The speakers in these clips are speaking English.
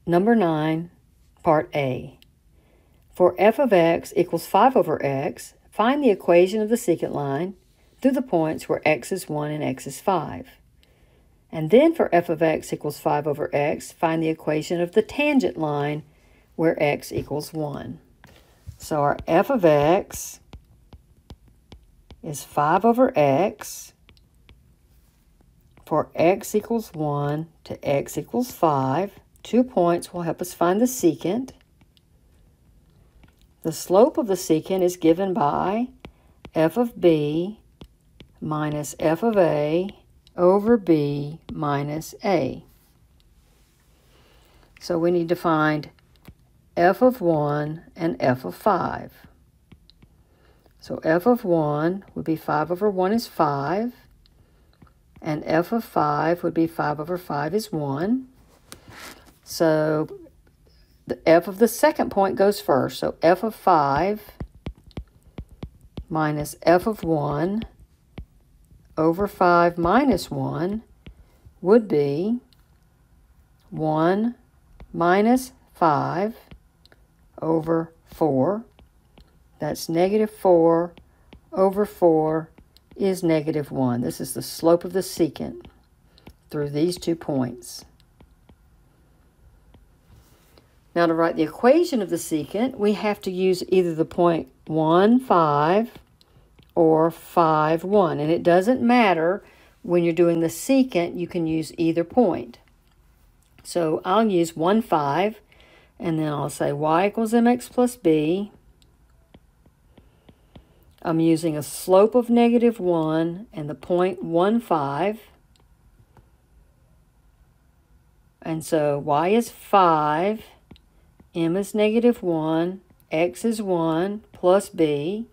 Number 9, Part A. For f of x equals 5 over x, find the equation of the secant line through the points where x is 1 and x is 5. And then for f of x equals 5 over x, find the equation of the tangent line where x equals 1. So our f of x is 5 over x for x equals 1 to x equals 5. 2 points will help us find the secant. The slope of the secant is given by f of b minus f of a over b minus a. So we need to find f of 1 and f of 5. So f of 1 would be 5 over 1 is 5, and f of 5 would be 5 over 5 is 1. So the f of the second point goes first. So f of 5 minus f of 1 over 5 minus 1 would be 1 minus 5 over 4. That's negative 4 over 4 is negative 1. This is the slope of the secant through these 2 points. Now to write the equation of the secant, we have to use either the point 1, 5 or 5, 1. And it doesn't matter when you're doing the secant, you can use either point. So I'll use 1, 5, and then I'll say y equals mx plus b. I'm using a slope of negative 1 and the point 1, 5. And so y is 5, m is negative 1, x is 1 plus b.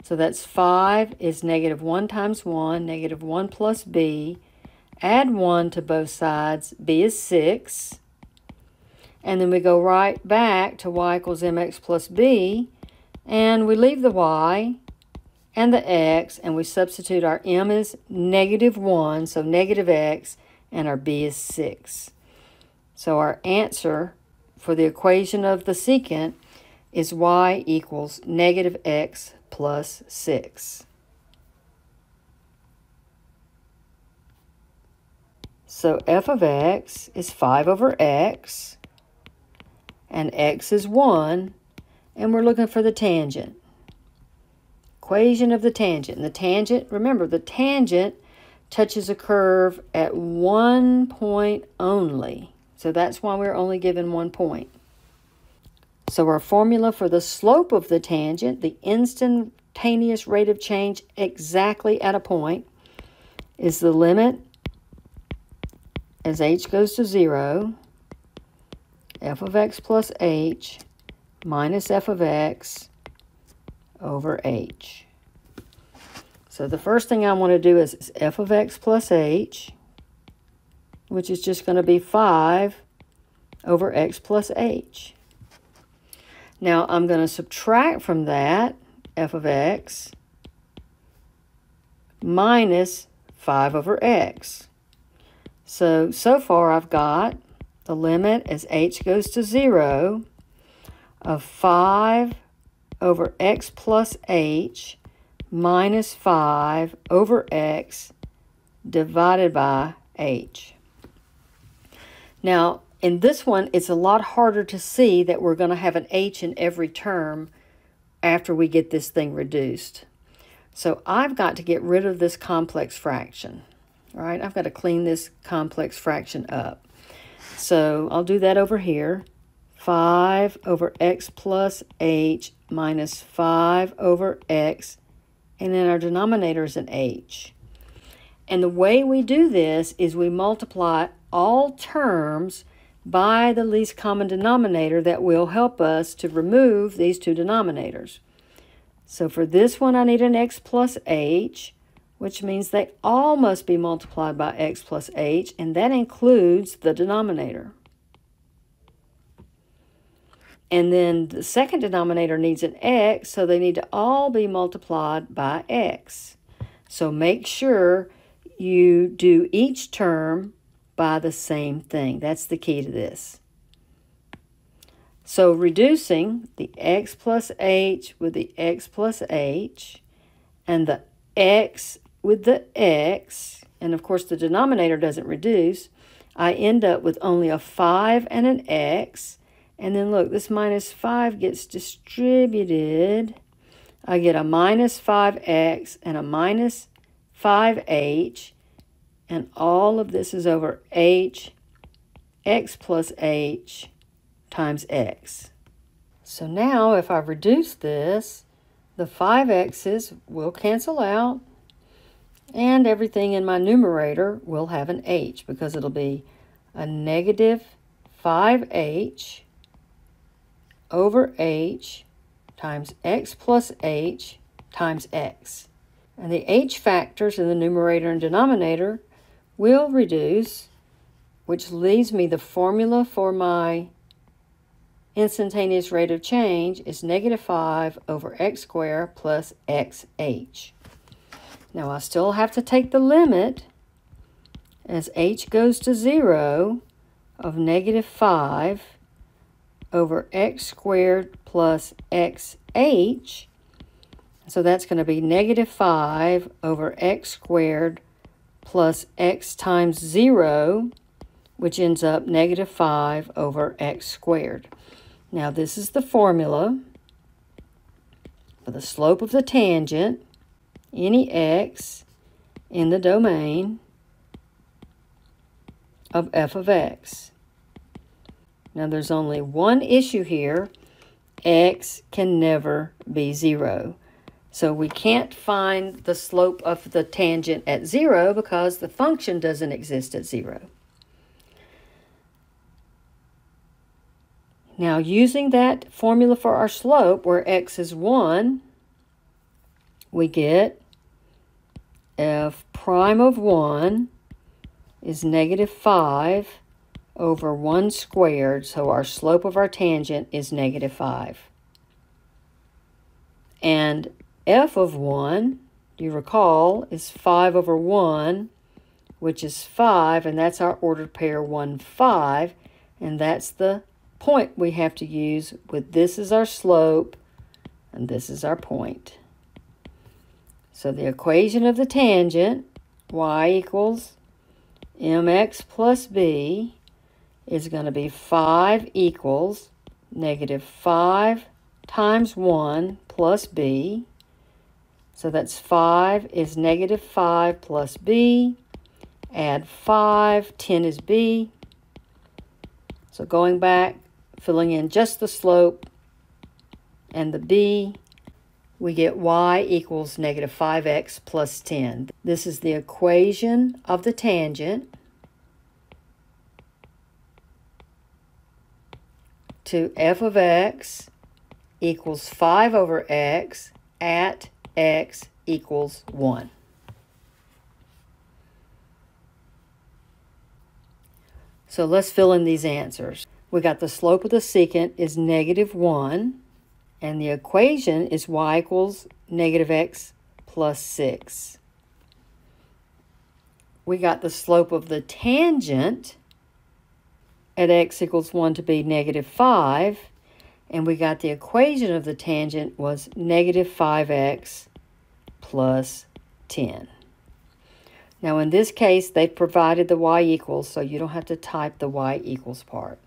So that's 5 is negative 1 times 1, negative 1 plus b. Add 1 to both sides, b is 6. And then we go right back to y equals mx plus b, and we leave the y and the x, and we substitute our m is negative 1, so negative x, and our b is 6. So our answer for the equation of the secant is y equals negative x plus 6. So f of x is 5 over x, and x is 1, and we're looking for the tangent. Equation of the tangent. And the tangent, remember, the tangent touches a curve at 1 point only. So that's why we're only given 1 point. So our formula for the slope of the tangent, the instantaneous rate of change exactly at a point, is the limit as h goes to 0, f of x plus h minus f of x over h. So the first thing I want to do is f of x plus h, which is just going to be 5 over x plus h. Now I'm going to subtract from that f of x minus 5 over x. So far I've got the limit as h goes to 0 of 5 over x plus h minus 5 over x divided by h. Now, in this one, it's a lot harder to see that we're going to have an h in every term after we get this thing reduced. So I've got to get rid of this complex fraction, right? I've got to clean this complex fraction up. So I'll do that over here. 5 over x plus h minus 5 over x, and then our denominator is an h. And the way we do this is we multiply all terms by the least common denominator that will help us to remove these two denominators. So for this one, I need an x plus h, which means they all must be multiplied by x plus h, and that includes the denominator. And then the second denominator needs an x, so they need to all be multiplied by x. So make sure you do each term by the same thing. That's the key to this. So reducing the x plus h with the x plus h and the x with the x, and of course the denominator doesn't reduce, I end up with only a 5 and an x. And then look, this minus 5 gets distributed. I get a minus 5x and a minus 5h. And all of this is over h, x plus h times x. So now if I reduce this, the 5x's will cancel out, and everything in my numerator will have an h, because it'll be a negative 5h over h times x plus h times x. And the h factors in the numerator and denominator will reduce, which leaves me the formula for my instantaneous rate of change is negative 5 over x squared plus xh. Now I still have to take the limit as h goes to 0 of negative 5 over x squared plus xh. So that's going to be negative 5 over x squared plus x times 0, which ends up negative 5 over x squared. Now this is the formula for the slope of the tangent, any x in the domain of f of x. Now there's only one issue here. X can never be 0. So we can't find the slope of the tangent at 0 because the function doesn't exist at 0. Now using that formula for our slope where x is 1, we get f prime of 1 is negative 5 over 1 squared, so our slope of our tangent is negative 5. And f of 1, do you recall, is 5 over 1, which is 5, and that's our ordered pair 1, 5, and that's the point we have to use with this is our slope, and this is our point. So the equation of the tangent, y equals mx plus b, is going to be 5 equals negative 5 times 1 plus b. So that's 5 is negative 5 plus b. Add 5, 10 is b. So going back, filling in just the slope and the b, we get y equals negative 5x plus 10. This is the equation of the tangent to f of x equals 5 over x at x equals 1. So let's fill in these answers. We got the slope of the secant is negative 1, and the equation is y equals negative x plus 6. We got the slope of the tangent at x equals 1 to be negative 5, and we got the equation of the tangent was negative 5x plus 10. Now in this case, they've provided the y equals, so you don't have to type the y equals part.